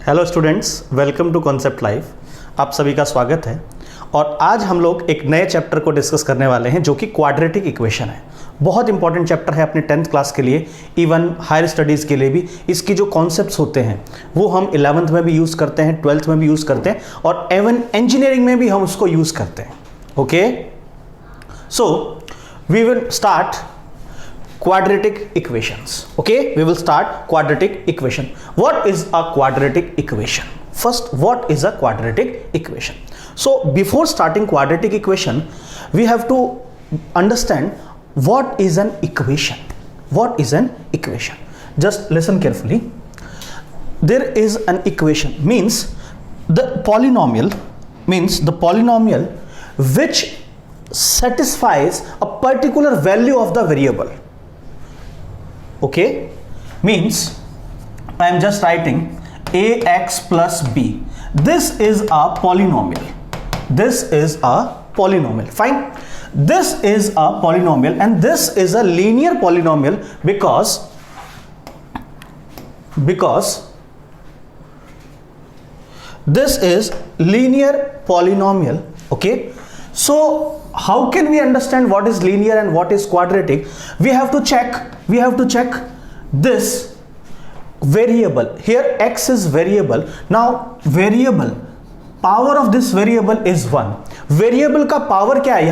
Hello students, welcome to concept live. आप सभी का स्वागत है। और आज हम लोग एक नए चैप्टर को डिस्कस करने वाले हैं जो कि क्वाड्रेटिक इक्वेशन है। बहुत इंपॉर्टेंट चैप्टर है अपने 10th क्लास के लिए, इवन हायर स्टडीज़ के लिए भी। इसकी जो कॉन्सेप्ट्स होते हैं वो हम 11th में भी यूज़ करते हैं, 12th में भी यूज़ करते हैं और इवन इंजीनियरिंग में भी हम उसको यूज़ करते हैं। Okay, so we will start quadratic equations. Okay, we will start quadratic equation. What is a quadratic equation? First, what is a quadratic equation? So before starting quadratic equation, we have to understand what is an equation. What is an equation? Just listen carefully. There is an equation means the polynomial which satisfies a particular value of the variable. Okay, means I am just writing ax plus b. This is a polynomial. This is a polynomial. Fine. This is a polynomial and this is a linear polynomial because this is linear polynomial. Okay. So how can we understand what is linear and what is quadratic? We have to check this variable. Here x is variable. Now variable, power of this variable is 1. Variable का power क्या है?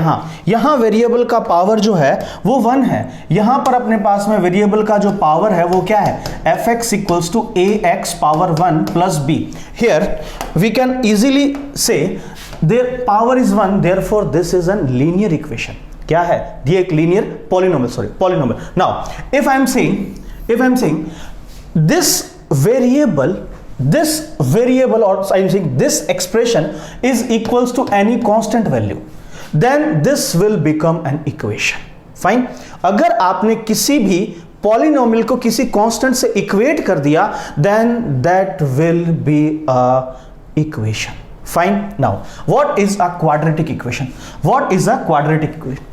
यहां variable का power जो है वो 1 है। यहां पर अपने पास में वेरिएबल का जो पावर है वो क्या है? fx equals to ax power 1 plus b. Here we can easily say their power is 1, therefore this is a linear equation. क्या है? ये एक linear polynomial. Now if I am saying this variable or I am saying this expression is equals to any constant value, then this will become an equation. Fine. अगर आपने किसी भी polynomial को किसी कांस्टेंट से इक्वेट कर दिया, then that will be a equation. Fine. Now what is a quadratic equation?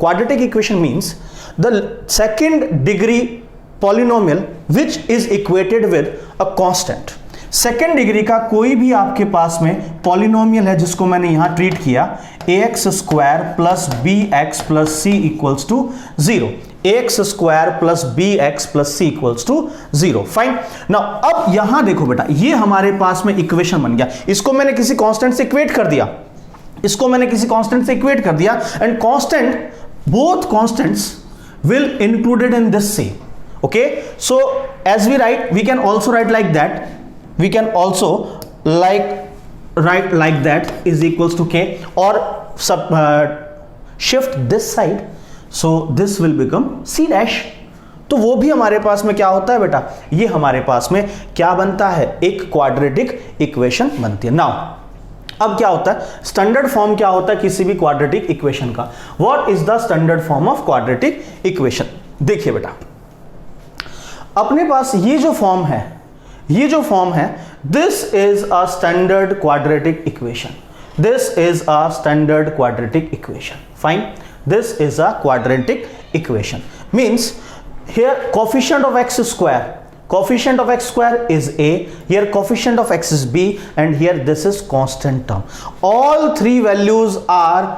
Quadratic equation means the second degree polynomial which is equated with a constant. Second degree का कोई भी आपके पास में पॉलिनोमियल है जिसको मैंने यहां ट्रीट किया ax square plus bx plus c equals to 0. ax square plus bx plus c equals to 0. Fine. Now अब यहां देखो बेटा, ये हमारे पास में इक्वेशन बन गया. इसको मैंने किसी कांस्टेंट से इक्वेट कर दिया and constant, both constants will included in this C. Okay, so as we write, we can also write like that. We can also write like that is equals to k, or shift this side, so this will become c dash. तो वो भी हमारे पास में क्या होता है बेटा? ये हमारे पास में क्या बनता है? एक क्वाड्रेटिक इक्वेशन बनती है. नाउ अब क्या होता है? स्टैंडर्ड फॉर्म क्या होता है किसी भी क्वाड्रेटिक इक्वेशन का? What is the standard form of quadratic equation? देखिए बेटा, अपने पास ये जो फॉर्म है, this is a standard quadratic equation. Fine. This is a quadratic equation means here coefficient of X square is a, here coefficient of x is b, and here this is constant term. All three values are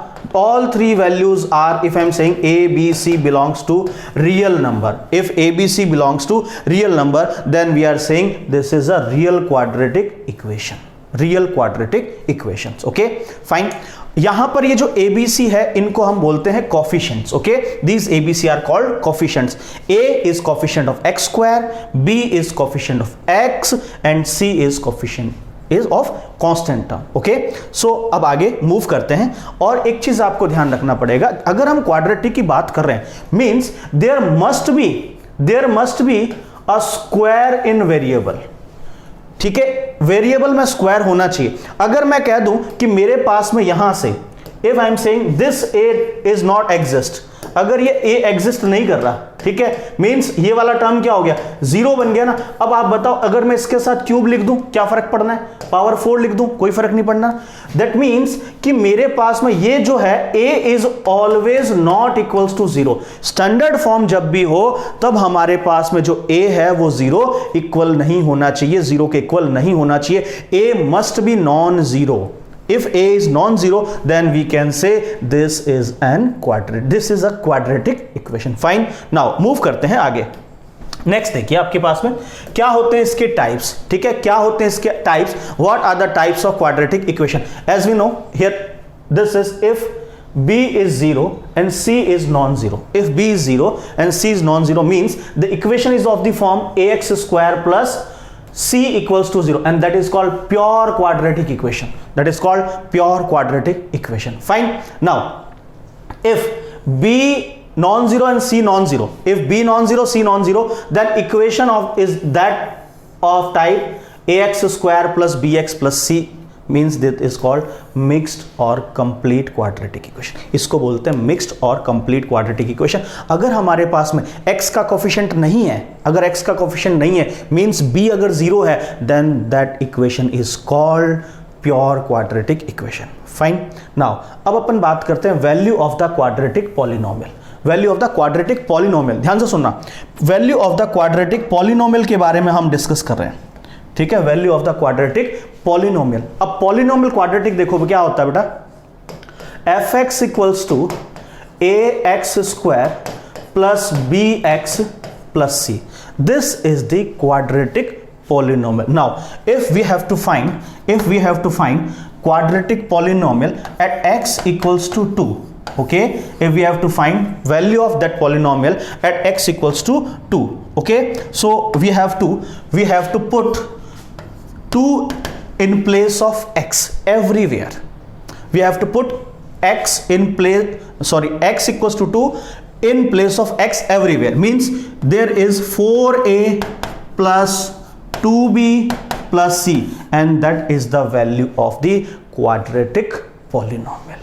if I am saying a b c belongs to real number. If a b c belongs to real number, then we are saying this is a real quadratic equations. Okay, fine. यहां पर ये जो ABC है इनको हम बोलते हैं coefficients. Okay, these ABC are called coefficients. A is coefficient of x square, B is coefficient of x, and C is coefficient is of constant term. Okay, so अब आगे मूव करते हैं. और एक चीज आपको ध्यान रखना पड़ेगा, अगर हम क्वाड्रेटिक की बात कर रहे हैं means there must be a square in variable. ठीक है, वेरिएबल में स्क्वायर होना चाहिए. अगर मैं कह दूं कि मेरे पास में यहां से, if I am saying this A is not exist, अगर ये a एग्जिस्ट नहीं कर रहा, ठीक है, मींस ये वाला टर्म क्या हो गया, 0 बन गया ना। अब आप बताओ अगर मैं इसके साथ क्यूब लिख दूं क्या फर्क पड़ना है, पावर 4 लिख दूं कोई फर्क नहीं पड़ना। दैट मींस कि मेरे पास में ये जो है a is always not equals to 0। Standard form जब भी हो तब हमारे पास में जो a है वो 0 इक्वल नहीं होना चाहिए, 0 के इक्वल नहीं होना चाहिए। a must be non zero. If a is non-zero, then we can say this is an quadratic. This is a quadratic equation. Fine. Now move करते हैं आगे। नेक्स्ट देखिए आपके पास में क्या होते हैं इसके टाइप्स, ठीक है, क्या होते हैं इसके types, what are the types of quadratic equation. As we know here this is if b is 0 and c is non-zero. If b is 0 and c is non-zero means the equation is of the form ax square plus c equals to 0, and that is called pure quadratic equation. That is called pure quadratic equation. Fine. Now if b non-zero and c non-zero, if b non-zero c non-zero, then equation of is that of type ax square plus bx plus c means that is called mixed or complete quadratic equation. इसको बोलते हैं mixed और complete quadratic equation. अगर हमारे पास में x का coefficient नहीं है, अगर x का कोफिशिएंट नहीं है means b अगर 0 है then that equation is called pure quadratic equation. Fine. Now अब अपन बात करते हैं value of the quadratic polynomial. Value of the quadratic polynomial, ध्यान से सुनना, value of the quadratic polynomial के बारे में हम डिस्कस कर रहे हैं, ठीक है, value of the quadratic polynomial. अब पॉलिनोमियल क्वाड्रेटिक देखो क्या होता है बेटा, f x equals to a x square plus B x plus c, this is the quadratic polynomial. Now if we have to find quadratic polynomial at x equals to 2, okay, if we have to find value of that polynomial at x equals to 2, okay, so we have to put 2 in place of x everywhere. We have to put x equals to 2 in place of x everywhere, means there is 4a plus 2b plus c, and that is the value of the quadratic polynomial.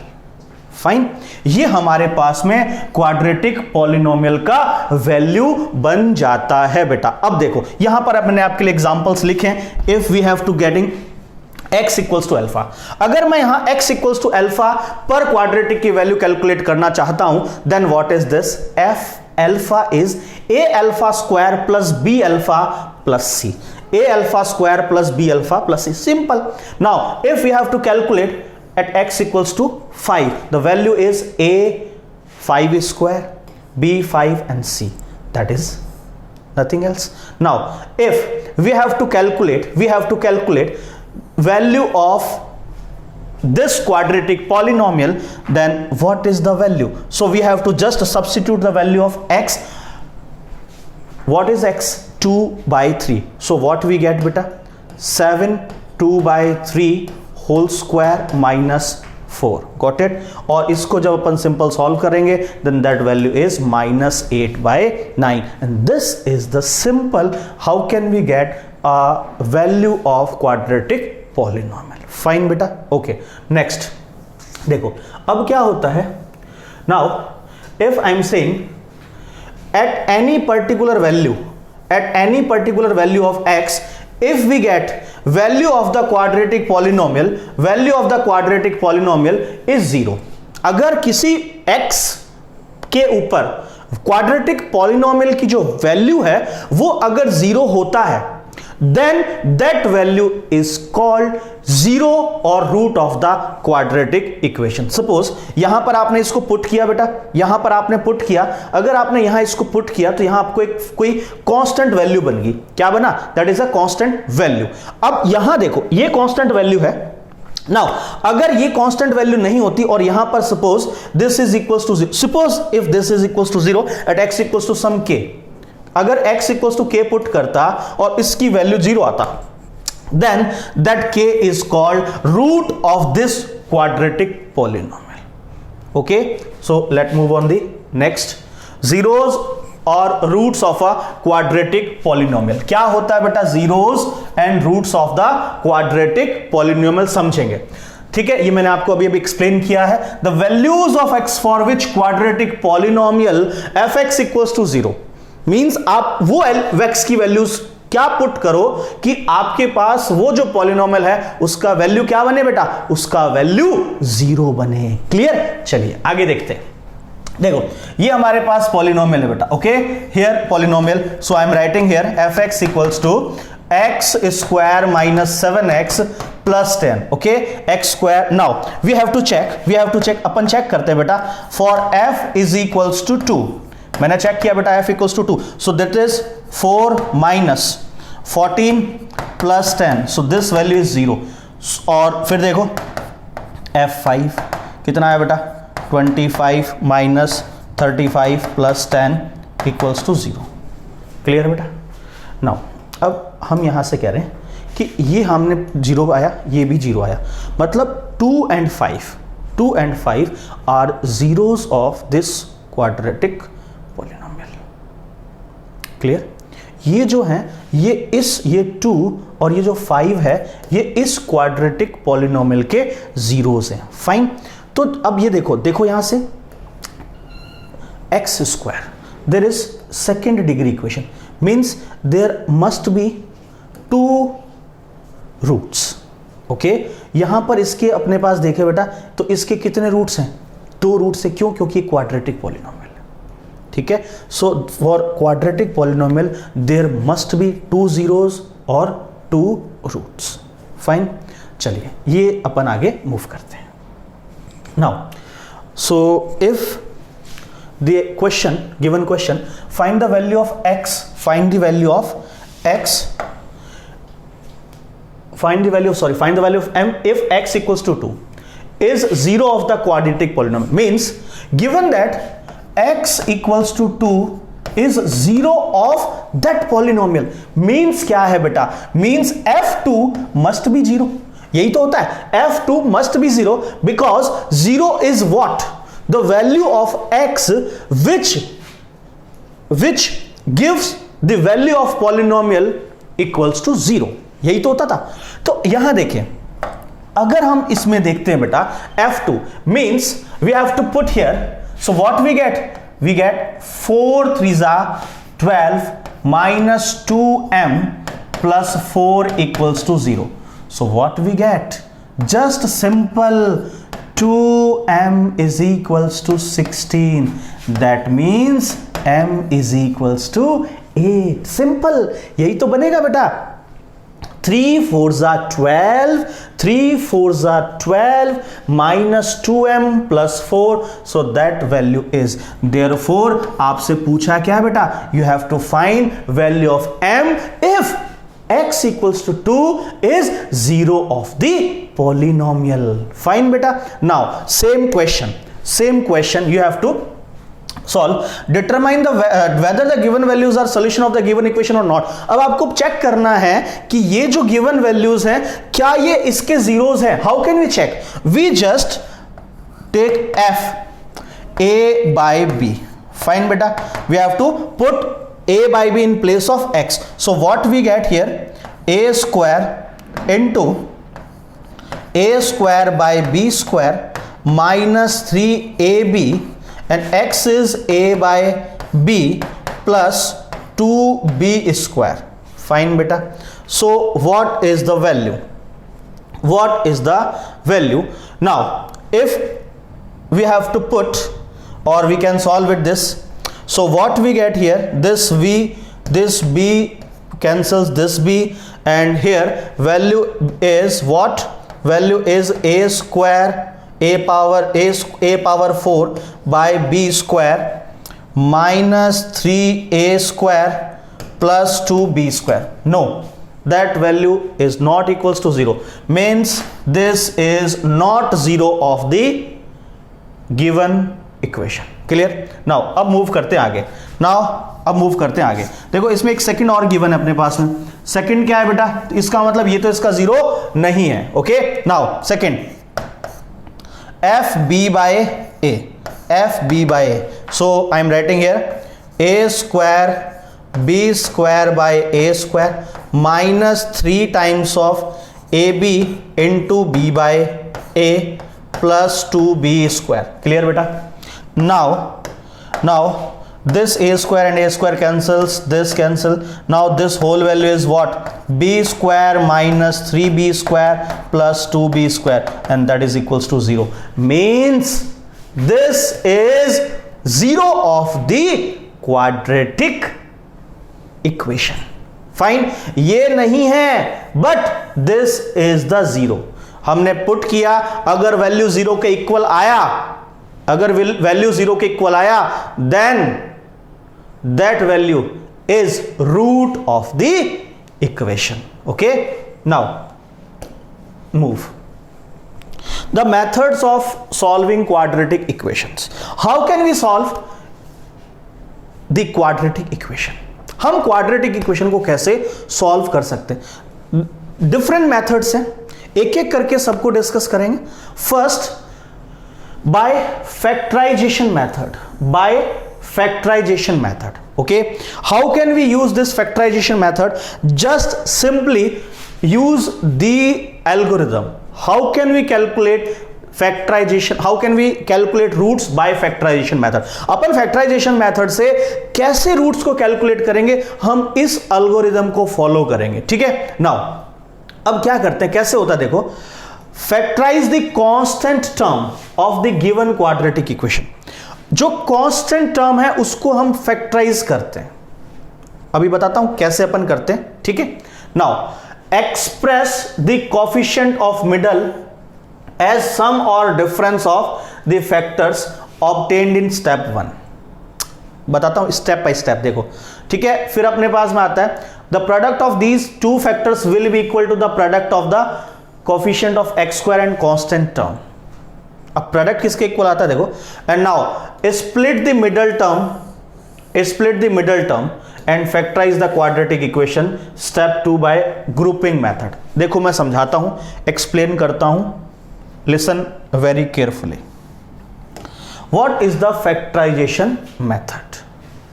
Fine, ये हमारे पास में quadratic polynomial का value बन जाता है बेटा। अब देखो यहां पर मैंने आपके लिए एग्जांपल्स लिखे हैं। If we have to getting x equals to alpha, अगर मैं यहां x इक्वल्स टू अल्फा पर क्वाड्रेटिक की वैल्यू कैलकुलेट करना चाहता हूं, then what is this, f alpha is a alpha square plus b alpha plus c, a alpha square plus b alpha plus c. Simple. Now if we have to calculate at x equals to 5, the value is a 5 square, b 5 and c, that is nothing else. Now if we have to calculate value of this quadratic polynomial, then what is the value? So we have to just substitute the value of x. What is x? 2 by 3. So what we get beta, 7 2 by 3 whole square minus 4. Got it? और इसको जब अपन simple solve करेंगे then that value is minus 8 by 9, and this is the simple how can we get a value of quadratic polynomial. Fine बेटा. Okay, next देखो अब क्या होता है. Now if I am saying at any particular value of x, if we get value of the quadratic polynomial is 0. अगर किसी x के ऊपर क्वाड्रेटिक पॉलिनोमियल की जो वैल्यू है वो अगर 0 होता है, then that value is called 0 or root of the quadratic equation. Suppose यहां पर आपने इसको पुट किया बेटा, यहां पर आपने पुट किया, अगर आपने यहां इसको पुट किया तो यहां आपको एक कोई कांस्टेंट वैल्यू बन गई, क्या बना, that is a constant value. अब यहां देखो ये कांस्टेंट वैल्यू है। नाउ अगर ये कांस्टेंट वैल्यू नहीं होती और यहां पर suppose this is equals to 0, suppose if this is equals to 0 at x equals to some k, अगर x equals to k put करता और इसकी वैल्यू 0 आता, then that k is called root of this quadratic polynomial. Okay, so let's move on the next. Zeros or roots of a quadratic polynomial. क्या होता है बेटा zeros and roots of the quadratic polynomial, समझेंगे। ठीक है, ये मैंने आपको अभी एक्सप्लेन किया है। The values of x for which quadratic polynomial fx equals to 0 means आप वो x की वैल्यूज क्या पुट करो कि आपके पास वो जो पॉलिनोमियल है उसका वैल्यू क्या बने बेटा, उसका वैल्यू 0 बने। क्लियर, चलिए आगे देखते हैं। देखो ये हमारे पास पॉलिनोमियल है बेटा, okay, here polynomial, so I am writing here fx equals to x square minus 7x plus 10, okay, x square. Now we have to check, अपन चेक करते हैं बेटा, for f is equals to 2, मैंने check किया बेटा f equals to 2, so that is 4 minus 14 plus 10, so this value is 0। और फिर देखो f5 कितना है बेटा, 25 minus 35 plus 10 equals to 0। Clear बेटा। नाउ अब हम यहां से कह रहे हैं कि ये हमने 0 आया, ये भी 0 आया, मतलब 2 and 5 are zeros of this quadratic polynomial. Clear, ये जो है ये 2 और ये जो 5 है ये इस क्वाड्रेटिक पॉलिनोमियल के जीरोस हैं। फाइन, तो अब ये देखो यहां से x square, there is second degree equation, means there must be 2 roots, okay. यहां पर इसके अपने पास देखे बेटा तो इसके कितने रूट्स हैं, 2 रूट्स है, क्यों, क्योंकि क्वाड्रेटिक पॉलिनोमियल है, ठीक है। So for quadratic polynomial there must be 2 zeros और 2 रूट्स। फाइन, चलिए ये अपन आगे मूव करते हैं। Now so if the given question, find the value of x, find the value of m if x equals to 2 is 0 of the quadratic polynomial, means given that x equals to 2 is 0 of that polynomial, means क्या है बेटा, means f2 must be 0, यही तो होता है, f2 must be 0 because 0 is what, the value of x which gives the value of polynomial equals to 0, यही तो होता था। तो यहां देखें, अगर हम इसमें देखते हैं बेटा f2 means we have to put here, so what we get 4 3s are 12 minus 2m plus 4 equals to 0, so what we get, just simple 2m is equals to 16, that means m is equals to 8, simple, यही तो बनेगा बेटा। 3 4s are 12, 3 4s are 12 minus 2m plus 4, so that value is, therefore आपसे पूछा क्या बेटा, you have to find value of m if x equals to 2 is 0 of the polynomial. Fine beta. Now same question you have to solve, determine the whether the given values are solution of the given equation or not. अब आपको check करना है कि ये जो given values हैं क्या ये इसके zeros हैं। How can we check? We just take f a by b. Fine beta, we have to put a by b in place of x, so what we get here, a square into a square by b square minus 3ab, and x is a by b plus 2b square. Fine beta, so what is the value, now if we have to put, or we can solve it this, so what we get here, this b cancels this b, and here value is what, value is a square a power 4 by b square minus 3a square plus 2b square. No, that value is not equals to 0, means this is not 0 of the given equation. Clear. Now अब move करते हैं आगे, देखो इसमें एक second और given है अपने पास में, सेकंड क्या है बेटा, इसका मतलब ये तो इसका 0 नहीं है, okay. Now second F B by A, so I am writing here A square B square by A square minus 3 times of A B into B by a plus 2b square. Clear beta? Now this a square and a square cancels, this cancel. Now this whole value is what? B square minus 3b square plus 2b square, and that is equals to 0. Means this is 0 of the quadratic equation. Fine, ये नहीं है, but this is the 0. हमने put किया, अगर value 0 के equal आया, अगर value 0 के इक्वल आया, then that value is root of the equation. Okay, now move the methods of solving quadratic equations. How can we solve the quadratic equation? हम quadratic equation को कैसे solve कर सकते हैं? Different methods हैं, एक एक करके सबको डिस्कस करेंगे. First, by factorization method. Okay, how can we use this factorization method? Just simply use the algorithm. How can we calculate factorization? How can we calculate roots by factorization method? Upon factorization method से कैसे roots को calculate करेंगे, हम इस algorithm को follow करेंगे. ठीक है. Now अब क्या करते हैं, कैसे होता है देखो. Factorise the constant term of the given quadratic equation. जो कांस्टेंट टर्म है उसको हम फैक्टराइज करते हैं. अभी बताता हूं कैसे अपन करते हैं. ठीक है. Now express the coefficient of middle age sum और difference of the factors obtained in step 1. बताता हूं स्टेप बाय स्टेप. देखो, ठीक है. फिर अपने पास में आता है the product of these two factors will be equal to the product of the coefficient of X square and constant term. अब प्रोडक्ट किसके इक्वल आता है देखो. And now split the middle term and factorise the quadratic equation. Step 2 by grouping method. देखो मैं समझाता हूं, explain करता हूं. Listen very carefully. What is the factorisation method?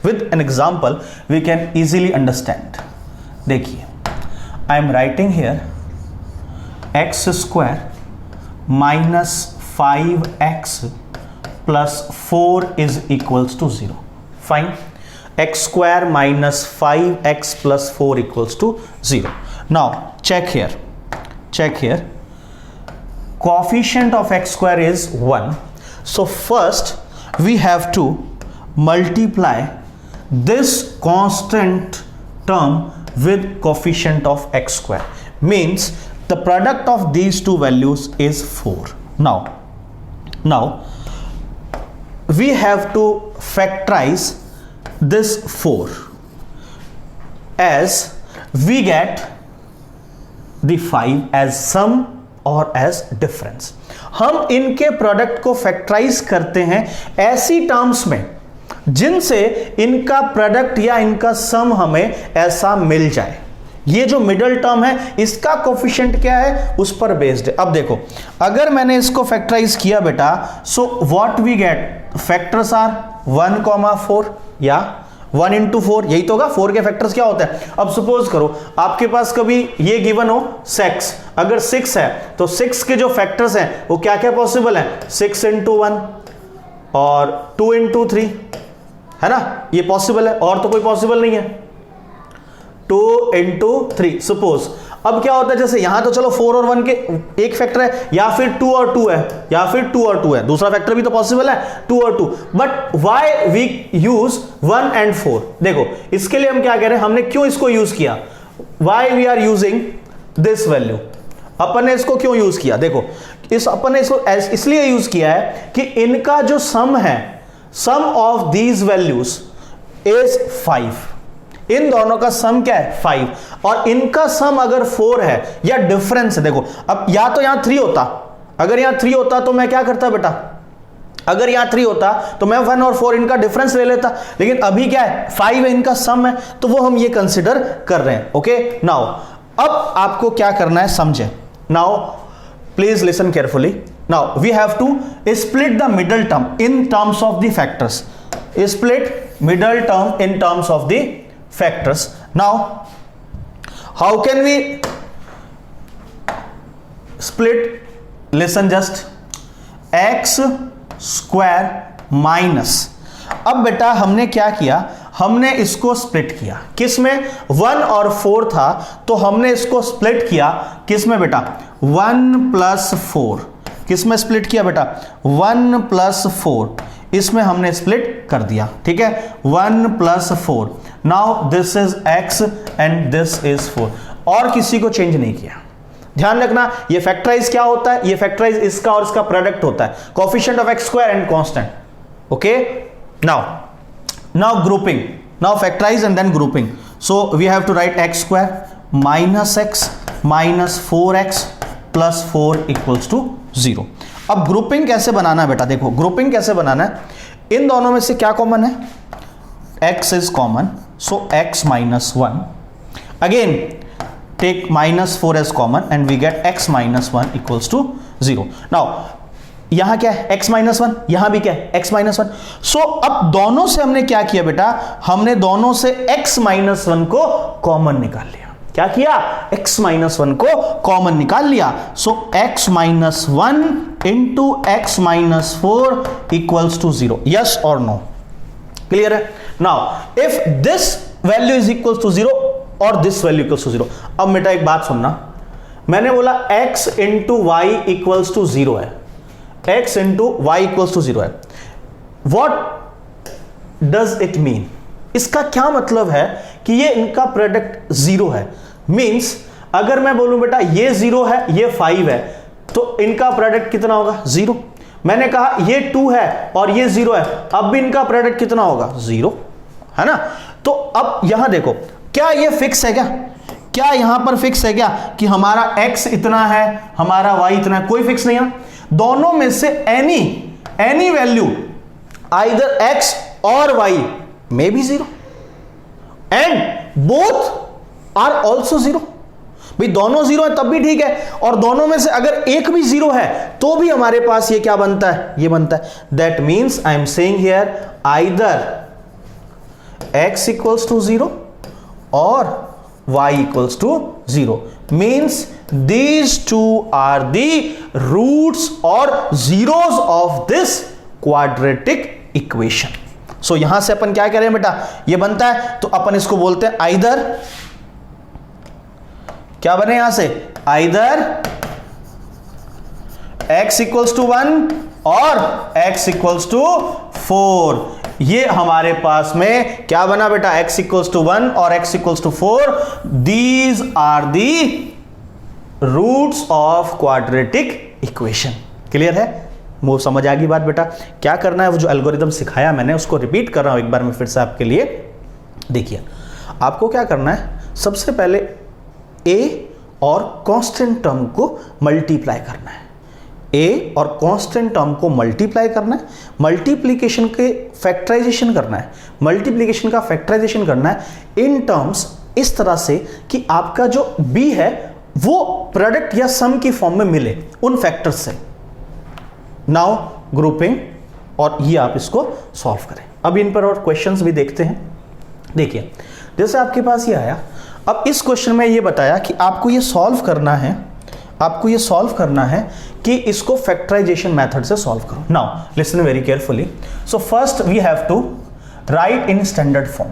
With an example we can easily understand. देखिए, आई am writing here x square minus 5x plus 4 is equals to 0. Fine. X square minus 5x plus 4 equals to 0. Now check here. Coefficient of x square is 1. So first we have to multiply this constant term with coefficient of x square. Means the product of these two values is 4. Now we have to factorize this 4 as we get the 5 as sum और as difference. हम इनके product को factorise करते हैं ऐसी terms में जिनसे इनका प्रोडक्ट या इनका सम हमें ऐसा मिल जाए. ये जो मिडल टर्म है इसका कोफिशिएंट क्या है उस पर बेस्ड है. अब देखो, अगर मैंने इसको फैक्टराइज किया बेटा, so what we get, factors are 1,4 या 1 into 4. यही तो होगा. 4 के फैक्टर्स क्या होते हैं. अब सपोज करो आपके पास कभी ये गिवन हो 6. अगर 6 है तो 6 के जो फैक्टर्स हैं वो क्या क्या पॉसिबल है. 6 into 1 और 2 into 3 है ना, ये पॉसिबल है. और तो कोई पॉसिबल नहीं है. 2 into 3 सपोज. अब क्या होता है, जैसे यहां तो चलो 4 और 1 के एक फैक्टर है, या फिर 2 और 2 है, या फिर 2 और 2 है. दूसरा फैक्टर भी तो पॉसिबल है 2 और 2. But why we use 1 and 4. देखो इसके लिए हम क्या कह रहे हैं, हमने क्यों इसको यूज किया, why we are using this value. अपन ने इसको क्यों यूज किया, देखो अपन ने इसको इसलिए यूज किया है कि इनका जो सम है, सम ऑफ दीज वैल्यूज इज 5. इन दोनों का सम क्या है 5, और इनका सम अगर 4 है या डिफरेंस है. देखो अब या तो यहां 3 होता, अगर यहां 3 होता तो मैं क्या करता बेटा, अगर यहां 3 होता तो मैं 1 और 4 इनका डिफरेंस ले लेता. लेकिन अभी क्या है 5 है, इनका सम है, तो वो हम ये कंसिडर कर रहे हैं. ओके. नाउ अब आपको क्या करना है समझे. Now please listen carefully. Now we have to split the middle term in terms of the factors. Split middle term in terms of the factors. Now how can we split, listen just, X square minus, अब बेटा हमने क्या किया, हमने इसको split किया, किस में, 1 और 4 था तो हमने इसको स्प्लिट किया किस में बेटा, 1 प्लस 4, किस में स्प्लिट किया बेटा, 1 प्लस 4, इसमें हमने स्प्लिट कर दिया, ठीक है, 1 plus 4, now this is x and this is 4, और किसी को चेंज नहीं किया। ध्यान रखना ये फैक्टराइज क्या होता है, ये फैक्टराइज इसका और इसका प्रोडक्ट होता है, coefficient of x square and constant, okay. now grouping, now factorize and then grouping, so we have to write x square minus x minus 4x plus 4 equals to 0। अब ग्रुपिंग कैसे बनाना है बेटा, देखो ग्रुपिंग कैसे बनाना है, इन दोनों में से क्या कॉमन है, x is common, so x minus 1, again take minus 4 as common and we get x minus 1 equals to 0। now यहां क्या है, x माइनस 1, यहां भी क्या है, x माइनस 1। सो अब दोनों से हमने क्या किया बेटा, हमने दोनों से x माइनस 1 को कॉमन निकाल लिया, क्या किया, x माइनस 1 को कॉमन निकाल लिया, सो x माइनस 1 इंटू x माइनस 4 इक्वल्स टू 0, यस और नो, क्लियर है। Now if this value is equals to 0 और दिस वैल्यू इक्वल्स टू 0, अब बेटा एक बात सुनना, मैंने बोला x into Y equals to 0 है, x into Y equals to 0 है, वॉट डज इट मीन, इसका क्या मतलब है कि ये इनका प्रोडक्ट 0 है, मींस अगर मैं बोलूं बेटा ये 0 है ये 5 है तो इनका प्रोडक्ट कितना होगा, 0। मैंने कहा ये 2 है और ये 0 है, अब भी इनका प्रोडक्ट कितना होगा, 0, है ना। तो अब यहां देखो, क्या ये फिक्स है, क्या यहां पर फिक्स है क्या कि हमारा x इतना है हमारा y इतना है, कोई फिक्स नहीं है, दोनों में से एनी वैल्यू आइदर x और y may be 0 and both are also 0, भाई दोनों 0 है तब भी ठीक है, और दोनों में से अगर एक भी 0 है तो भी हमारे पास ये क्या बनता है, ये बनता है, that means I am saying here either x equals to 0 और y equals to 0, means these two are the roots or zeros of this quadratic equation। so यहां से अपन क्या करें बेटा, ये बनता है तो अपन इसको बोलते हैं आइदर, क्या बने यहां से, आइदर x equals to 1 और x equals to 4, ये हमारे पास में क्या बना बेटा, x equals to 1 और x equals to 4, these are the roots of quadratic equation। Clear है, वो समझ आ गई बात बेटा। क्या करना है, वो जो एल्गोरिथम सिखाया मैंने उसको रिपीट कर रहा हूं एक बार मैं फिर से आपके लिए। देखिए आपको क्या करना है, सबसे पहले a और कांस्टेंट टर्म को मल्टीप्लाई करना है, a और कांस्टेंट टर्म को मल्टीप्लाई करना है, मल्टीप्लिकेशन के फैक्टराइजेशन करना है, मल्टीप्लिकेशन का फैक्टराइजेशन करना है इन टर्म्स इस तरह से कि आपका जो b है वो प्रोडक्ट या सम की फॉर्म में मिले उन फैक्टर्स से। नाउ ग्रुपिंग, और ये आप इसको सॉल्व करें। अब इन पर और क्वेश्चंस भी देखते हैं। देखिए जैसे आपके पास ये आया, अब इस क्वेश्चन में ये बताया कि आपको ये सॉल्व करना है, आपको ये सॉल्व करना है कि इसको फैक्टराइजेशन मेथड से सॉल्व करो। Now listen very carefully. So first we have to write in standard form.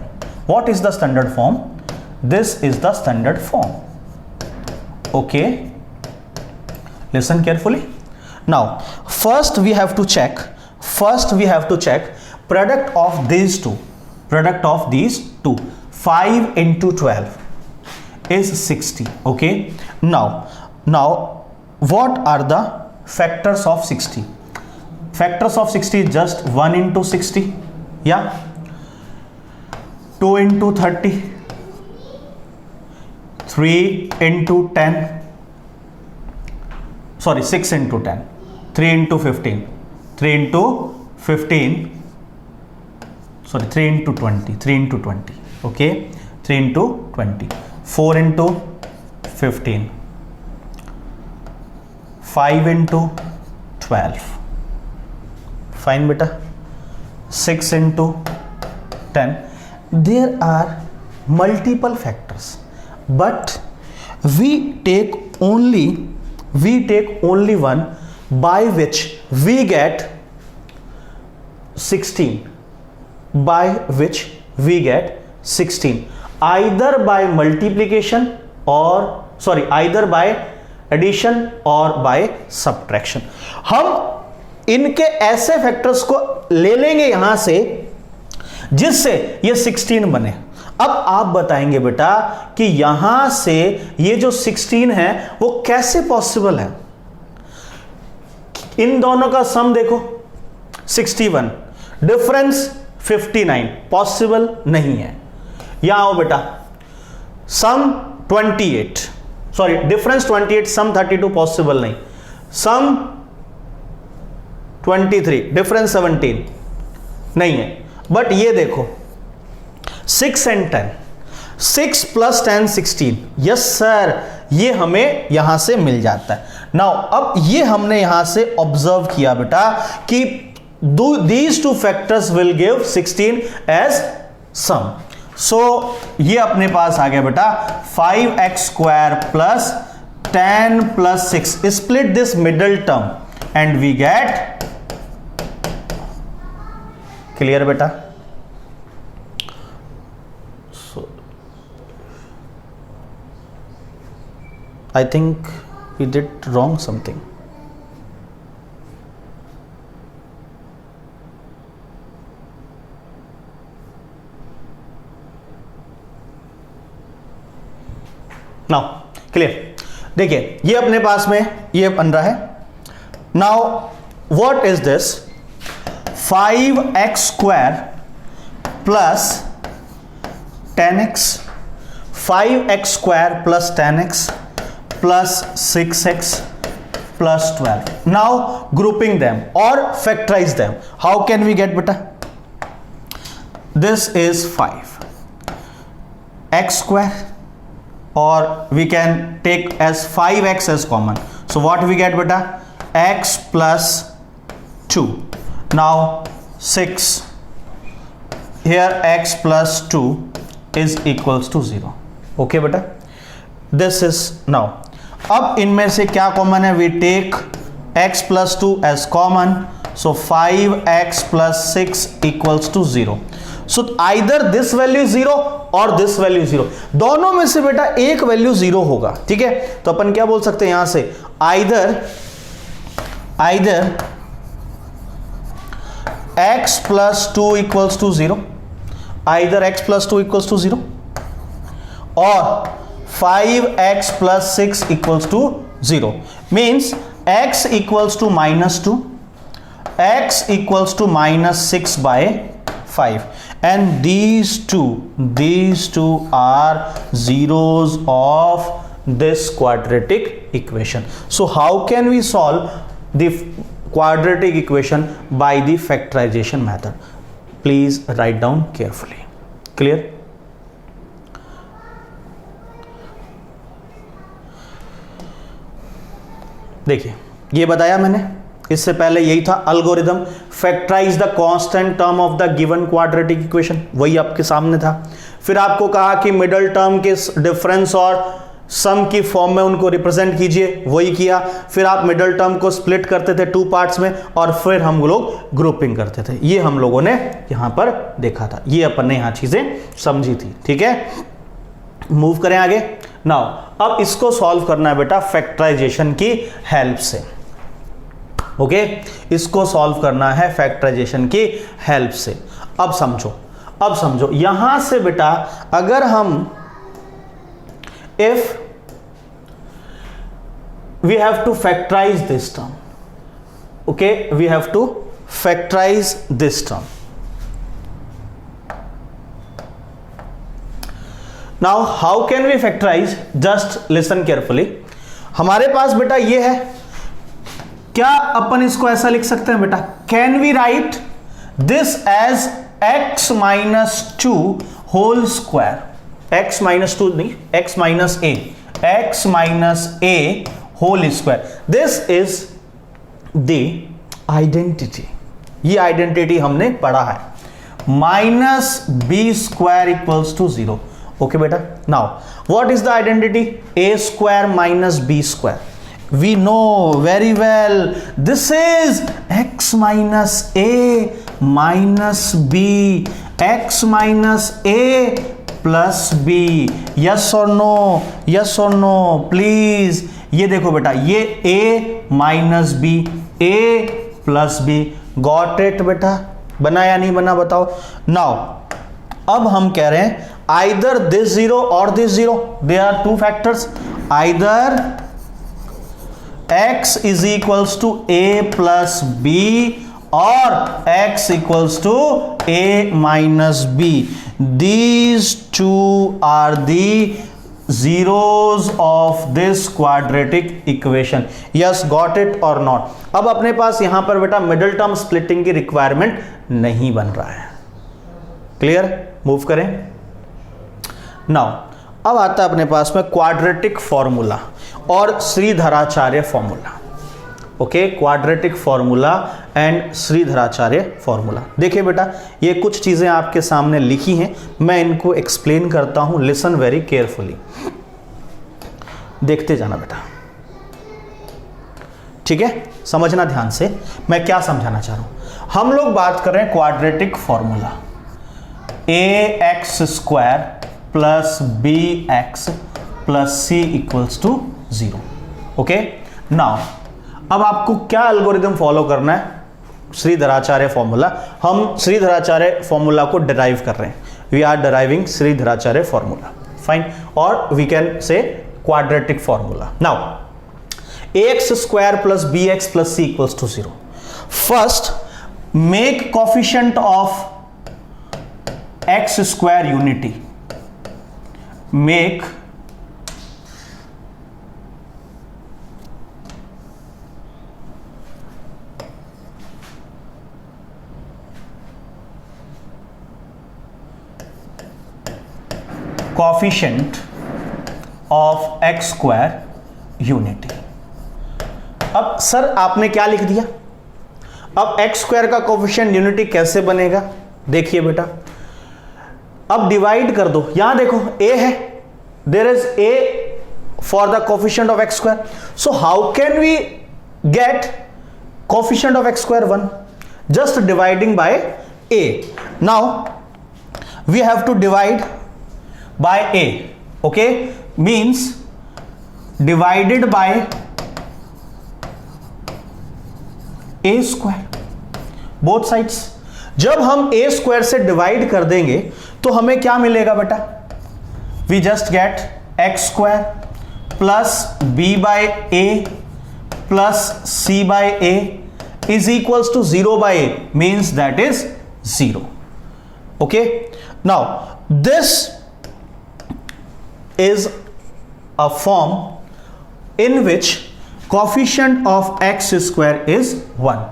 What is the standard form? This is the standard form. Okay, listen carefully. Now first we have to check, product of these two, product of these two, 5 into 12 is 60. Okay, now what are the factors of 60? Factors of 60 is just 1 into 60, yeah, 2 into 30, 3 into 10, sorry 6 into 10, 3 into 15, 3 into 15, sorry 3 into 20, 3 into 20, okay, 3 into 20, 4 into 15, 5 into 12, fine beta, 6 into 10. There are multiple factors, but we take only one by which we get 16, by which we get 16 either by multiplication or either by addition or by subtraction. हम इनके ऐसे factors को ले लेंगे यहां से जिससे ये 16 बने. अब आप बताएंगे बेटा कि यहां से ये जो 16 है वो कैसे पॉसिबल है. इन दोनों का सम देखो 61, डिफरेंस 59, पॉसिबल नहीं है. यहां आओ बेटा, सम 28, डिफरेंस 28, सम 32, पॉसिबल नहीं. सम 23, डिफरेंस 17, नहीं है. बट ये देखो 6 and 10, 6 plus 10 16. यस सर, ये हमें यहां से मिल जाता है. नाउ अब ये हमने यहां से ऑब्जर्व किया बेटा कि these two factors will give 16 as sum. So ये अपने पास आ गया बेटा 5x square plus 10 plus 6. Split this middle term and we get, clear बेटा. I think we did wrong something. Now clear. देखिए ये अपने पास में ये बन रहा है. Now what is this? 5x square plus 10x, 5x square plus 10x plus 6x plus 12. Now grouping them or factorize them. How can we get beta? This is 5x square, or we can take as 5x as common. So what we get beta? X plus 2. Now 6. Here x plus 2 is equals to 0. Okay beta? This is now. अब इनमें से क्या common है? We take x plus 2 as common, so 5x plus 6 equals to 0. So either this value 0 और this value 0. दोनों में से बेटा एक वैल्यू 0 होगा. ठीक है, तो अपन क्या बोल सकते हैं यहां से? either x plus 2 equals to 0, either x plus 2 equals to 0 or 5x plus 6 equals to 0. Means x equals to minus 2, x equals to minus 6 by 5, and these two are zeros of this quadratic equation. So how can we solve the quadratic equation by the factorization method? Please write down carefully. Clear? देखिए ये बताया मैंने, इससे पहले यही था algorithm. Factorise the constant term of the given quadratic equation, वही आपके सामने था. फिर आपको कहा कि मिडल टर्म के डिफरेंस और सम की फॉर्म में उनको रिप्रेजेंट कीजिए, वही किया. फिर आप मिडल टर्म को स्प्लिट करते थे 2 पार्ट्स में और फिर हम लोग ग्रुपिंग करते थे. ये हम लोगों ने यहां पर देखा था, ये अपन ने यहां चीजें समझी थी. ठीक है, मूव करें आगे. नाउ अब इसको सॉल्व करना है बेटा फैक्टराइजेशन की हेल्प से. ओके, इसको सॉल्व करना है फैक्टराइजेशन की हेल्प से. अब समझो यहां से बेटा अगर हम if we have to factorize this term, okay, we have to factorize this term. Now how can we factorize? Just listen carefully. हमारे पास बेटा ये है, क्या अपन इसको ऐसा लिख सकते हैं बेटा? Can we write this as x minus 2 whole square? x minus 2 नहीं, x minus a whole square. This is the identity. ये आइडेंटिटी हमने पढ़ा है. minus b square equals to 0. Okay बेटा, now what is the identity? a square minus b square. we know very well this is x minus a minus b, x minus a plus b. yes or no, yes or no please. ये देखो बेटा, ये a minus B, a plus B. Got it बेटा? बना या नहीं बना बताओ. नाउ अब हम कह रहे हैं आइदर दिस जीरो और this zero, they are two factors. Either x is equals to a plus b or x equals to a minus b. These two are the zeros of this quadratic equation. Yes, got it or not? अब अपने पास यहां पर बेटा middle term splitting की requirement नहीं बन रहा है. क्लियर? मूव करें. नाउ अब आता है अपने पास में क्वाड्रेटिक फॉर्मूला और Shridharacharya formula. Okay, quadratic formula and Shridharacharya formula. देखिए बेटा, ये कुछ चीजें आपके सामने लिखी हैं, मैं इनको एक्सप्लेन करता हूं. लिसन वेरी केयरफुली, देखते जाना बेटा. ठीक है, समझना ध्यान से मैं क्या समझाना चाह रहा हूं. हम लोग बात कर रहे हैं quadratic formula. A x square plus B x plus C equals to 0. Okay, now अब आपको क्या एल्गोरिथम फॉलो करना है? श्रीधराचार्य फॉर्मूला. हम श्रीधराचार्य फॉर्मूला को डिराइव कर रहे हैं. We are deriving Sridharacharya formula. Fine. और we can say quadratic formula. Now ax square plus B x plus C equals to 0. First make coefficient of x square unity. Make coefficient of x square unity. अब sir आपने क्या लिख दिया? अब x square का coefficient unity कैसे बनेगा? देखिए बेटा, अब डिवाइड कर दो. यहां देखो a है, there is a for the coefficient of x square. So how can we get coefficient of x square 1? Just dividing by a. Now we have to divide by a. Okay, means divided by a square both sides. जब हम a square से divide कर देंगे तो हमें क्या मिलेगा बेटा? We just get X square plus B by A plus C by A is equals to 0 by A, means that is 0. Okay, now this is a form in which coefficient of X square is 1.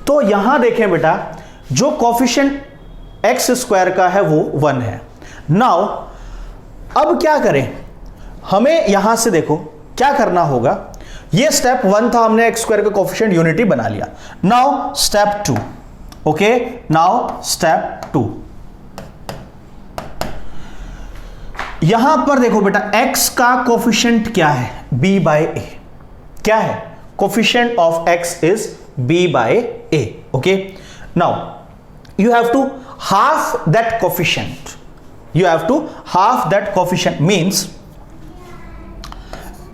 तो यहां देखें बेटा, जो coefficient x square का है वो 1 है. Now अब क्या करें? हमें यहां से देखो क्या करना होगा. ये स्टेप 1 था, हमने एक्स स्क्वायर का कोफिशिएंट यूनिटी बना लिया. Now step 2. Okay, now step 2. यहां पर देखो बेटा, x का कोफिशिएंट क्या है? b by a. क्या है? Coefficient of x is b by a. Okay, now you have to half that coefficient. You have to half that coefficient, means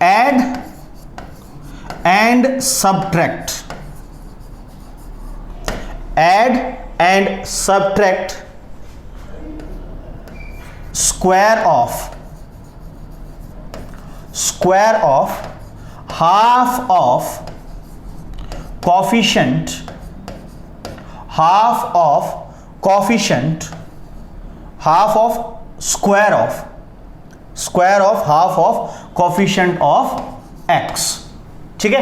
add and subtract. Add and subtract square of half of coefficient half of square of half of coefficient of x. ठीक है,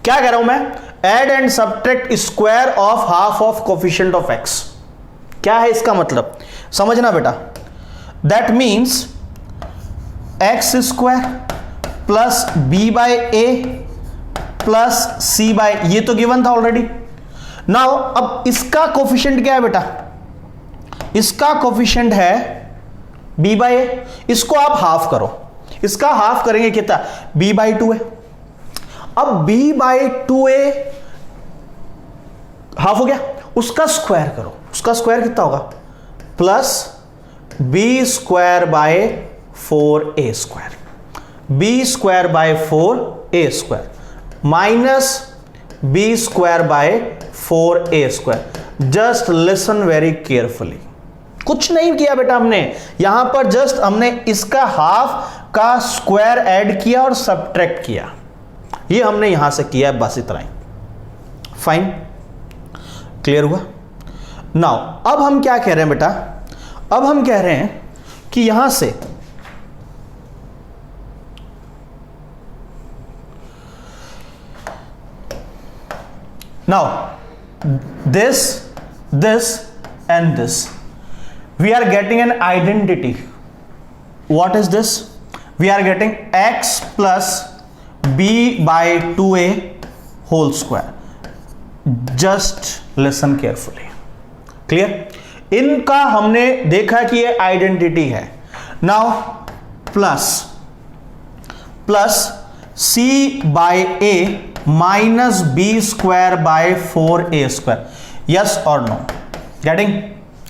क्या कह रहा हूं मैं? Add and subtract square of half of coefficient of x. क्या है इसका मतलब? समझना बेटा. That means X square plus B by A plus C by, ये तो गिवन था ऑलरेडी. नाउ अब इसका कोफिशिएंट क्या है बेटा? इसका कोफिशिएंट है b बाय ए. इसको आप हाफ करो. इसका हाफ करेंगे कितना? b बाय 2 है. अब b बाई 2a हाफ हो गया, उसका स्क्वायर करो, उसका स्क्वायर कितना होगा, plus b square by 4a square, b square by 4a square minus b square by 4a square. Just listen very carefully, कुछ नहीं किया बेटा हमने, यहां पर जस्ट हमने इसका हाफ का स्क्वायर ऐड किया और सब्ट्रैक्ट किया, ये हमने यहां से किया है, बस इतना ही। फाइन, क्लियर हुआ। नाउ अब हम क्या कह रहे हैं बेटा, अब हम कह रहे हैं कि यहां से now this and this, we are getting an identity. What is this? We are getting x plus b by 2a whole square. Just listen carefully. Clear? इनका हमने देखा कि ये आइडेंटिटी है। Now plus c by a minus B square by 4a square, yes और no, getting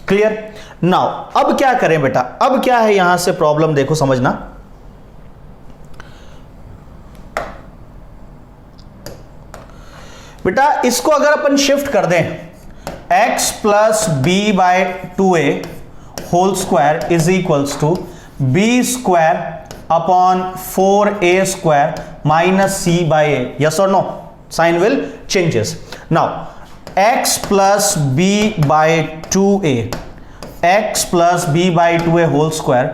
clear. Now अब क्या करें बेटा, अब क्या है यहां से प्रॉब्लम, देखो समझना, बेटा इसको अगर अपन शिफ्ट कर दें, x plus B by 2a whole square is equals to B square upon 4a square minus c by a, yes और no, sign will changes. Now x plus b by 2a, x plus b by 2a whole square,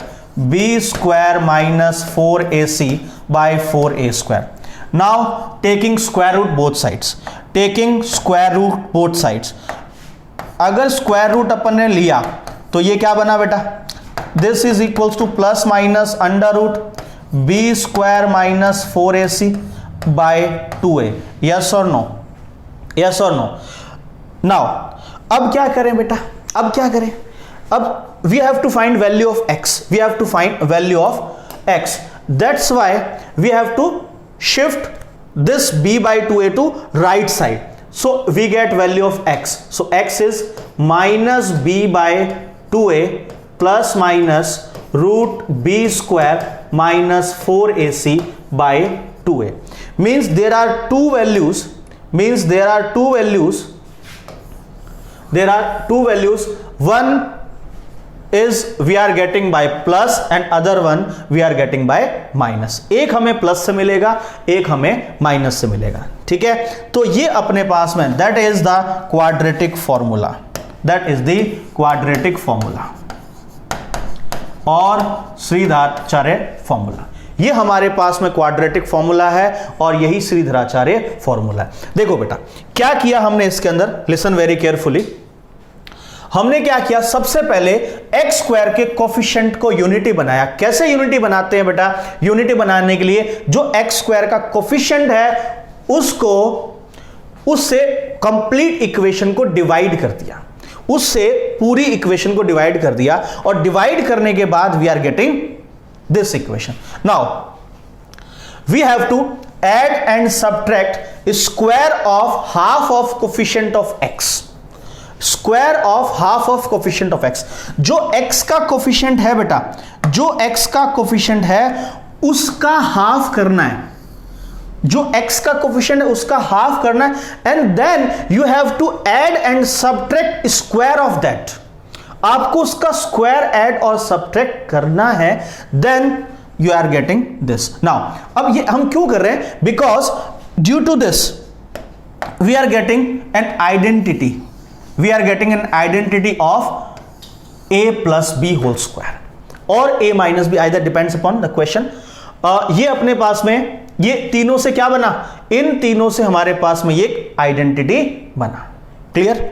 b square minus 4ac by 4a square. Now taking square root both sides, taking square root both sides, अगर square root अपन ने लिया तो ये क्या बना बेटा, this is equals to plus minus under root B square minus 4ac by 2a, yes और नो, यस और नो। नाउ अब क्या करें बेटा, अब क्या करें, अब we have to find value of x, we have to find value of x, that's why we have to shift this b by 2a to right side, so we get value of x, so x is minus b by 2a plus minus root b square minus 4ac by 2a, means there are two values, one is we are getting by plus and other one we are getting by minus, एक हमें plus से मिलेगा, एक हमें minus से मिलेगा, ठीक है। तो ये अपने पास में that is the quadratic formula, that is the quadratic formula और श्रीधराचार्य फॉर्मूला, ये हमारे पास में क्वाड्रेटिक फॉर्मूला है और यही श्रीधराचार्य फॉर्मूला है। देखो बेटा क्या किया हमने इसके अंदर, लिसन वेरी केयरफुली, हमने क्या किया, सबसे पहले एक्स स्क्वायर के कोफिशिएंट को यूनिटी बनाया। कैसे यूनिटी बनाते हैं बेटा, यूनिटी बनाने के लिए जो एक्स स्क्वायर का कोफिशिएंट है उसको उससे कंप्लीट इक्वेशन को डिवाइड कर दिया, उससे पूरी इक्वेशन को डिवाइड कर दिया और डिवाइड करने के बाद we are getting this equation. Now we have to add and subtract square of half of coefficient of X, square of half of coefficient of X, जो x का कोफिशिएंट है बेटा, जो x का कोफिशिएंट है उसका हाफ करना है, जो x का कोफिशिएंट है उसका हाफ करना है, and then you have to add and subtract square of that, आपको उसका स्क्वायर ऐड और सब्ट्रैक्ट करना है, then you are getting this. Now अब ये हम क्यों कर रहे हैं, because due to this we are getting an identity, we are getting an identity of a plus b whole square और a minus b, either depends upon the question। ये अपने पास में ये तीनों से क्या बना, इन तीनों से हमारे पास में ये आइडेंटिटी बना, क्लियर।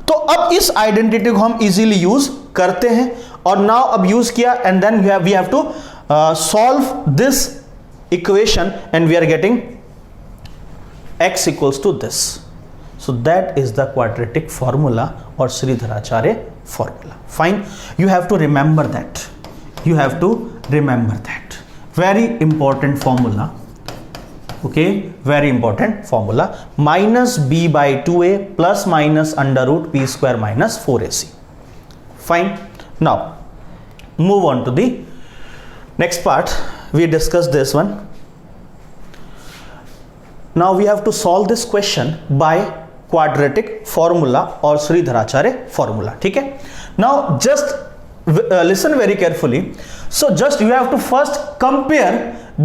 तो अब इस आइडेंटिटी को हम इजीली यूज करते हैं और नाउ अब यूज किया and then we have to solve this equation and we are getting x equals to this, so that is the quadratic formula or Sridharacharya formula. Fine, you have to remember that, you have to remember that very important formula, okay, very important formula, minus B by 2a plus minus under root B square minus 4ac. Fine. Now move on to the next part. We discuss this one. Now we have to solve this question by quadratic formula और Shridharacharya formula. ठीक है. Now just listen very carefully. So just you have to first compare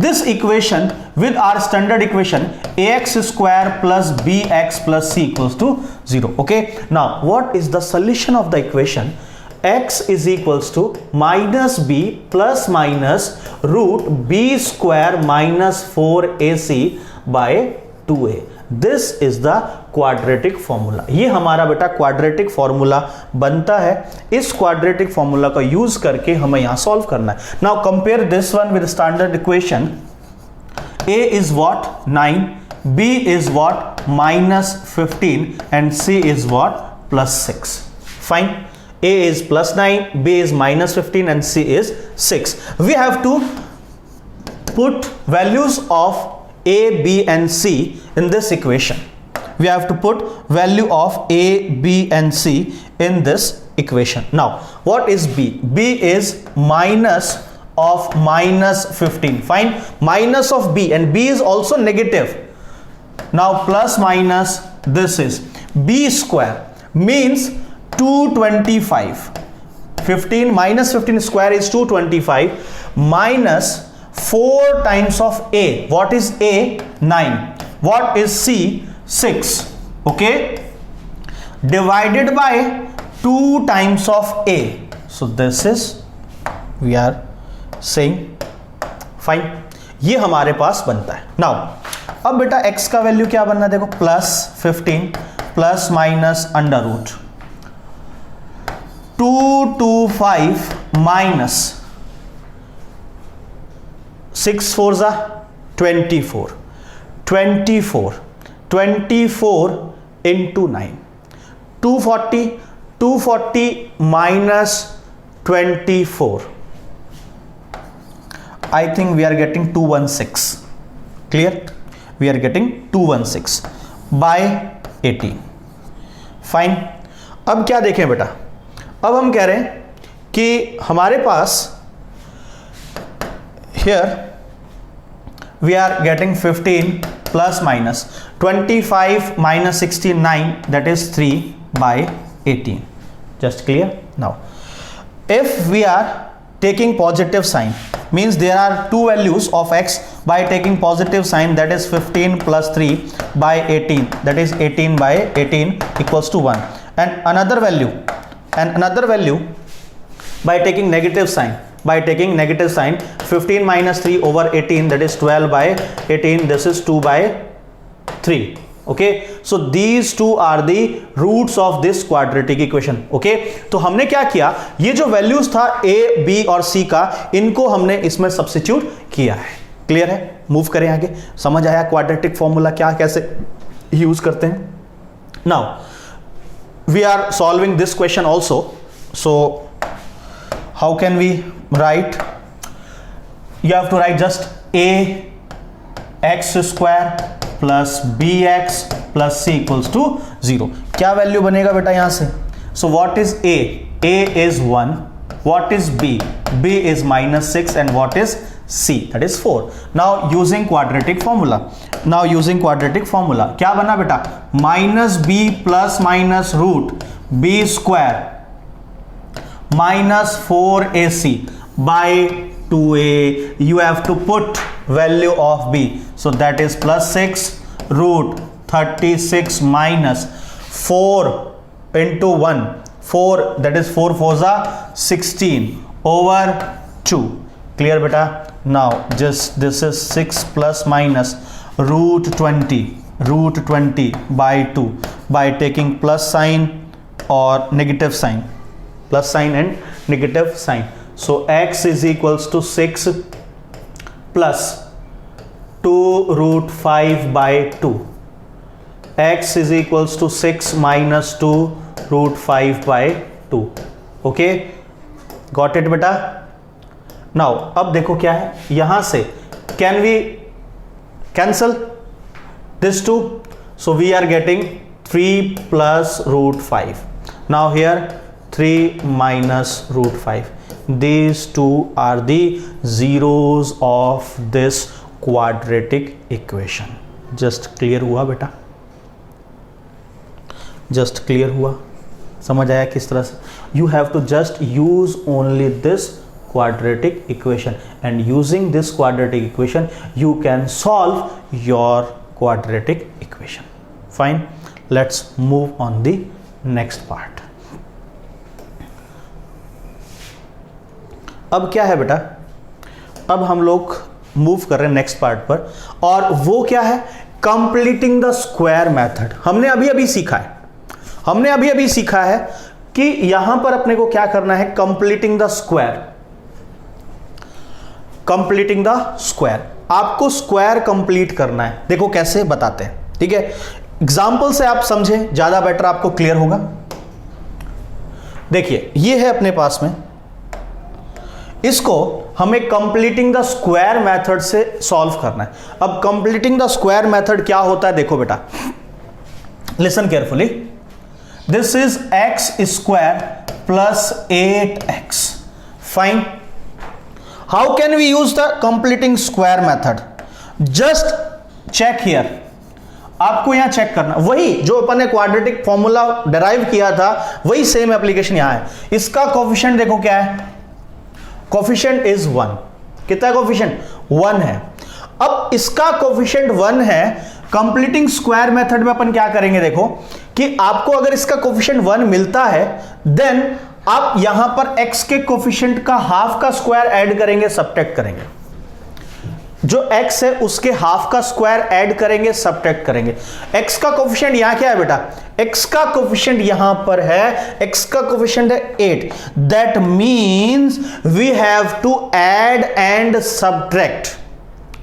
this equation with our standard equation ax square plus bx plus c equals to 0. Okay. Now what is the solution of the equation? X is equals to minus b plus minus root b square minus 4ac by 2a. This is the quadratic formula. ये हमारा बेटा quadratic formula बनता है. इस quadratic formula का use करके हमें यहां सॉल्व करना है. Now compare this one with standard equation. a is what 9, b is what minus 15 and c is what plus 6. Fine. a is plus 9, b is minus 15 and c is 6. We have to put values of a, b and c in this equation. We have to put value of a, b and c in this equation. Now what is b? b is minus of minus 15. Fine. Minus of b, and b is also negative. Now plus minus, this is b square means 225. 15 minus 15 square is 225 minus 4 times of a. What is a? 9. What is c? 6. Okay, divided by 2 times of a. So this is, we are saying, fine. ये हमारे पास बनता है. Now अब बेटा x का value क्या बनना है? देखो plus 15 plus minus under root 225 minus 6 4s are 24. 24 into 9. 240 minus 24. I think we are getting 216. Clear? We are getting 216 by 18. Fine. अब क्या देखें बेटा? अब हम कह रहे हैं कि हमारे पास here we are getting 15 plus minus 25 minus 69, that is 3 by 18. Just clear? Now if we are taking positive sign, means there are two values of x. By taking positive sign, that is 15 plus 3 by 18, that is 18 by 18 equals to 1. And another value by taking negative sign. By taking negative sign, 15 minus 3 over 18, that is 12 by 18, this is 2 by 3. Okay, so these two are the roots of this quadratic equation. Okay, तो हमने क्या किया, ये जो values था a, b और c का, इनको हमने इसमें सब्स्टिट्यूट किया है. क्लियर है? मूव करें आगे. समझ आया क्वाड्रेटिक फॉर्मूला क्या कैसे यूज करते हैं? Now we are solving this question also. So how can we write? You have to write just a x square plus bx plus c equals to 0. क्या वैल्यू बनेगा बेटा यहां से? So what is a? a is 1. What is b? b is minus 6 and what is c? That is 4. Now using quadratic formula. क्या बना बेटा? minus b plus minus root b square minus 4ac by 2a. You have to put value of b, so that is plus 6 root 36 minus 4 into 1, 4, that is 4 4s are 16 over 2. Clear beta? Now just this is 6 plus minus root 20 by 2 by taking plus sign or negative sign. Plus sign and negative sign. So x is equals to 6 plus 2 root 5 by 2. X is equals to 6 minus 2 root 5 by 2. Okay, got it beta? Now अब देखो क्या है यहां से, can we cancel this 2, so we are getting 3 plus root 5. Now here 3 minus root 5. These two are the zeros of this quadratic equation. Just clear हुआ बेटा? Just clear हुआ? समझ आया किस तरह से? You have to just use only this quadratic equation, and using this quadratic equation you can solve your quadratic equation. Fine, let's move on the next part. अब क्या है बेटा? अब हम लोग मूव कर रहे हैं नेक्स्ट पार्ट पर, और वो क्या है? Completing the square method. हमने अभी अभी सीखा है कि यहां पर अपने को क्या करना है? Completing the square. Completing the square, आपको स्क्वायर कंप्लीट करना है. देखो कैसे बताते हैं, ठीक है? एग्जाम्पल से आप समझें, ज्यादा बेटर आपको क्लियर होगा. देखिए ये है अपने पास में, इसको हमें कंप्लीटिंग द स्क्वायर मेथड से सॉल्व करना है. अब कंप्लीटिंग द स्क्वायर मेथड क्या होता है? देखो बेटा, listen carefully. This is x square plus 8x. Fine. How can we use the completing square method? Just check here. आपको यहां चेक करना, वही जो अपन ने क्वाड्रेटिक फॉर्मूला डिराइव किया था, वही सेम एप्लीकेशन यहां है. इसका कोफिशिएंट देखो क्या है? Coefficient is 1. कितना कोफिशिएंट? 1 है. अब इसका कोफिशिएंट 1 है. कंप्लीटिंग स्क्वायर मेथड में अपन क्या करेंगे? देखो कि आपको अगर इसका कोफिशिएंट 1 मिलता है, देन आप यहां पर x के कोफिशिएंट का हाफ का स्क्वायर ऐड करेंगे, सब्ट्रैक्ट करेंगे. जो x है उसके हाफ का स्क्वायर ऐड करेंगे, सब्ट्रैक्ट करेंगे. x का कोफिशिएंट यहां क्या है बेटा? x का कोफिशिएंट यहां पर है, x का कोफिशिएंट है 8. That means we have to add and subtract.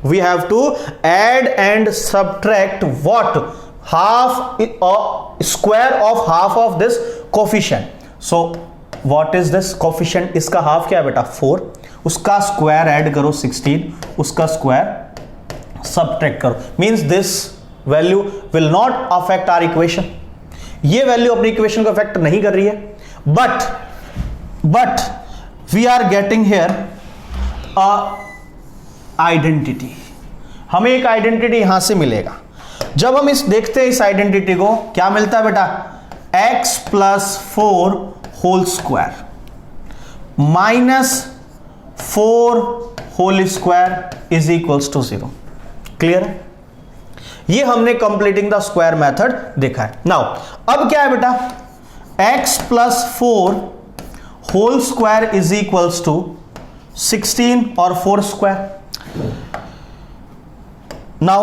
We have to add and subtract what? Half square of half of this coefficient. So what is this coefficient? इसका half क्या है बेटा? 4. उसका स्क्वायर ऐड करो 16, उसका square subtract करो. Means this value will not affect our equation. ये value अपनी इक्वेशन को अफेक्ट नहीं कर रही है, but we are getting here a identity. हमें एक आइडेंटिटी यहां से मिलेगा. जब हम इस देखते हैं इस आइडेंटिटी को, क्या मिलता है बेटा? x plus 4 whole square minus 4 whole square is equals to 0. Clear है? ये हमने कंप्लीटिंग द स्क्वायर मेथड देखा है. नाउ अब क्या है बेटा? x plus 4 whole square is equals to 16 और 4 square. Now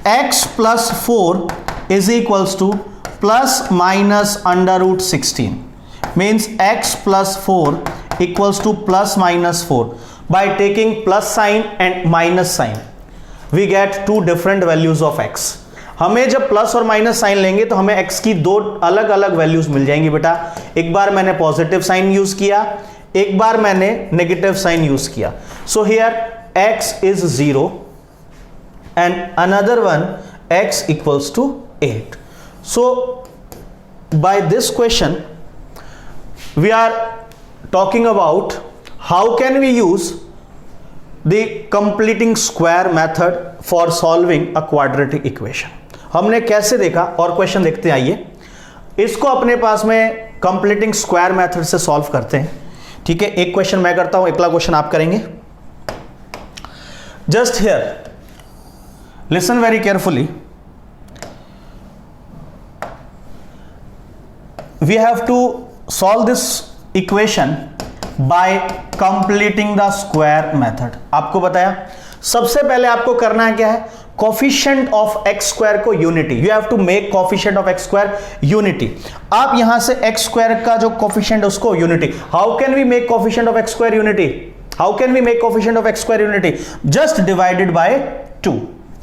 x plus 4 is equals to plus minus under root 16. Means x plus 4 equals to plus minus 4. By taking plus sign and minus sign, we get two different values of x. हमें जब plus और minus sign लेंगे तो हमें x की दो अलग अलग वैल्यूज मिल जाएंगी बेटा. एक बार मैंने पॉजिटिव साइन यूज किया, एक बार मैंने नेगेटिव साइन यूज किया. So here x is 0 and another one x equals to 8. So by this question we are talking about how can we use the completing square method for solving a quadratic equation. हमने कैसे देखा, और question देखते हैं. आइए इसको अपने पास में कंप्लीटिंग स्क्वायर मेथड से सॉल्व करते हैं. ठीक है, एक क्वेश्चन मैं करता हूं, अगला क्वेश्चन आप करेंगे. Just here, listen very carefully. We have to solve this equation by completing the square method. आपको बताया सबसे पहले आपको करना है क्या है? कोफिशिएंट ऑफ x स्क्वायर को unity. You have to make coefficient of x square unity. आप यहां से x स्क्वायर का जो कोफिशिएंट है उसको unity. How can we make coefficient of x square unity? How can we make coefficient of x square unity? Just divided by 2,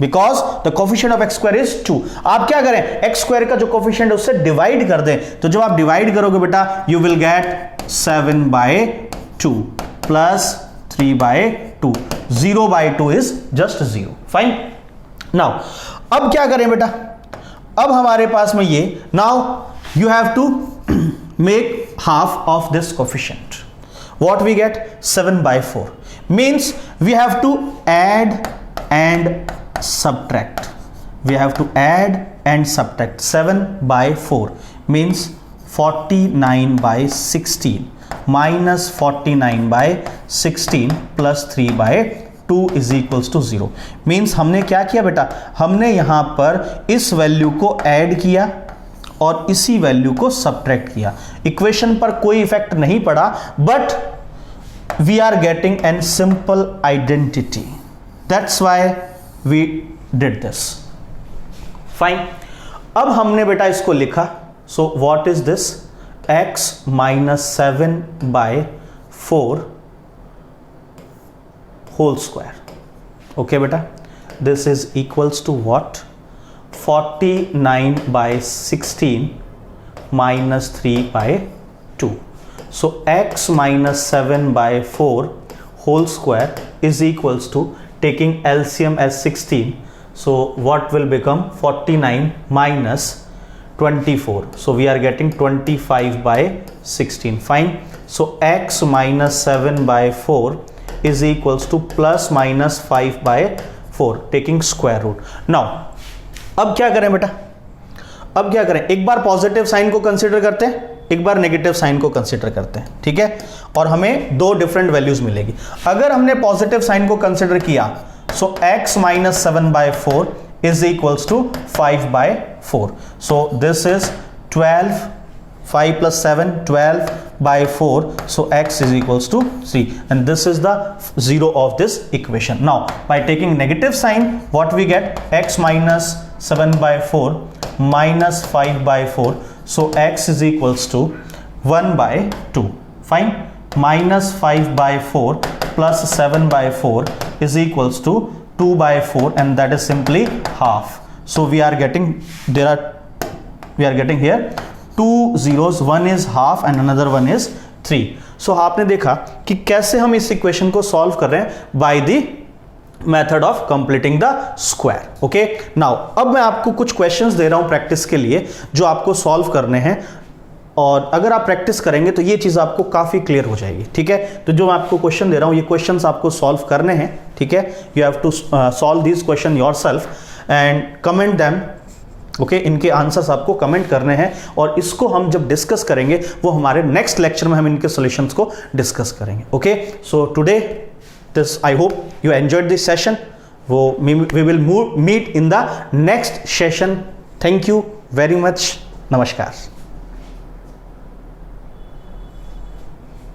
because the coefficient of x square is 2. आप क्या करें? x square का जो coefficient है उससे divide कर दें. तो जब आप डिवाइड करोगे बेटा, you will get 7 by 2 plus 3 by 2. 0 by 2 is just 0. Fine. Now अब क्या करें बेटा, अब हमारे पास में ये, now you have to make half of this coefficient, what we get 7/4 means we have to add and subtract, we have to add and subtract 7/4 means 49/16 minus 49/16 plus 3/2 is equals to 0 means हमने क्या किया बेटा, हमने यहां पर इस value को add किया और इसी वैल्यू को सब्ट्रैक्ट किया। इक्वेशन पर कोई इफेक्ट नहीं पड़ा, but we are getting an simple identity, that's why we did this, fine। अब हमने बेटा इसको लिखा, so what is this, x minus 7/4 whole square, okay बेटा, this is equals to what, 49/16 minus 3/2, so x minus 7/4 whole square is equals to, taking LCM as 16, so what will become 49 minus 24, so we are getting 25/16, fine। So x minus 7/4 is equals to plus minus 5/4, taking square root। now अब क्या करें बेटा, अब क्या करें, एक बार positive sign को consider करते हैं, एक बार नेगेटिव साइन को कंसीडर करते हैं, ठीक है, और हमें दो डिफरेंट वैल्यूज मिलेगी। अगर हमने पॉजिटिव साइन को कंसीडर किया, सो x minus 7/4 is equals to 5/4, so this is 12, 5 plus 7 12/4, so x is equals to 3 and this is the 0 of this equation। now by taking negative sign, what we get, x minus 7/4 minus 5/4, so x is equals to 1/2, fine, minus 5/4 plus 7/4 is equals to 2/4 and that is simply half, so we are getting here two zeros, one is half and another one is 3। so आपने देखा कि कैसे हम इस equation को solve कर रहे हैं, by the method of completing the square, okay. Now अब मैं आपको कुछ क्वेश्चंस दे रहा हूं प्रैक्टिस के लिए जो आपको सॉल्व करने हैं, और अगर आप प्रैक्टिस करेंगे तो ये चीज आपको काफी क्लियर हो जाएगी, ठीक है। तो जो मैं आपको क्वेश्चन दे रहा हूं, ये क्वेश्चंस आपको सॉल्व करने हैं, ठीक है। You have to solve this question yourself and comment them, okay. इनके आंसर्स आपको कमेंट करने हैं और इसको हम जब डिस्कस करेंगे वो हमारे नेक्स्ट लेक्चर में हम इनके सॉल्यूशंस को डिस्कस करेंगे, okay. So today this, I hope you enjoyed this session, we will meet in the next session। Thank you very much। नमस्कार।